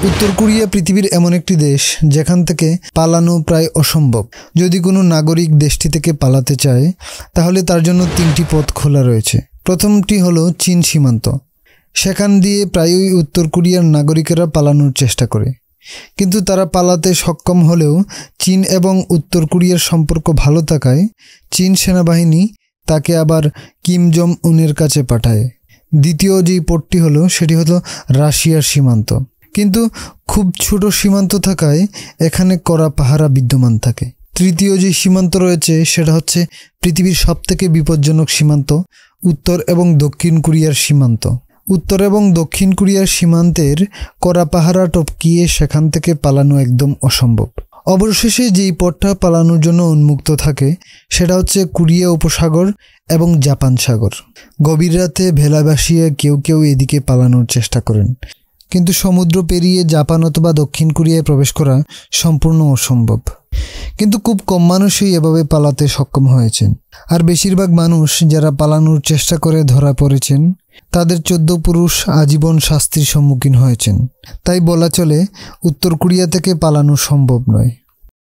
উত্তর কোরিয়া পৃথিবীর এমন একটি দেশ যেখান থেকে পালানো প্রায় অসম্ভব। যদি কোনো নাগরিক দেশটি থেকে পালাতে চায় তাহলে তার জন্য 3টি পথ খোলা রয়েছে। প্রথমটি হলো চীন সীমান্ত। সেখান দিয়ে প্রায়ই উত্তর কোরিয়ার নাগরিকেরা পালানোর চেষ্টা করে, কিন্তু তারা পালাতে সক্ষম হলেও চীন এবং উত্তর কোরিয়ার সম্পর্ক ভালো থাকায় চীন সেনাবাহিনী তাকে আবার কিম জং উনের কাছে পাঠায়। দ্বিতীয় যেই পথটি হলো সেটি হলো রাশিয়ার সীমান্ত, কিন্তু খুব ছোট সীমান্ত থাকায় এখানে কড়া পাহারা বিদ্যমান থাকে। তৃতীয় যে সীমান্ত রয়েছে সেটা হচ্ছে পৃথিবীর সবথেকে বিপজ্জনক সীমান্ত, উত্তর এবং দক্ষিণ কোরিয়ার সীমান্ত। উত্তর এবং দক্ষিণ কোরিয়ার সীমান্তের কড়া পাহারা টপকিয়ে সেখান থেকে পালানো একদম অসম্ভব। অবশেষে যেই পথটা পালানোর জন্য উন্মুক্ত থাকে সেটা হচ্ছে কোরিয়া উপসাগর এবং জাপান সাগর। গভীর রাতে ভেলা ভাসিয়ে কেউ কেউ এদিকে পালানোর চেষ্টা করেন, কিন্তু সমুদ্র পেরিয়ে জাপান অথবা দক্ষিণ কোরিয়ায় প্রবেশ করা সম্পূর্ণ অসম্ভব। কিন্তু খুব কম মানুষই এভাবে পালাতে সক্ষম হয়েছেন, আর বেশিরভাগ মানুষ যারা পালানোর চেষ্টা করে ধরা পড়েছেন তাদের 14 পুরুষ আজীবন শাস্তির সম্মুখীন হয়েছেন। তাই বলা চলে উত্তর কোরিয়া থেকে পালানো সম্ভব নয়।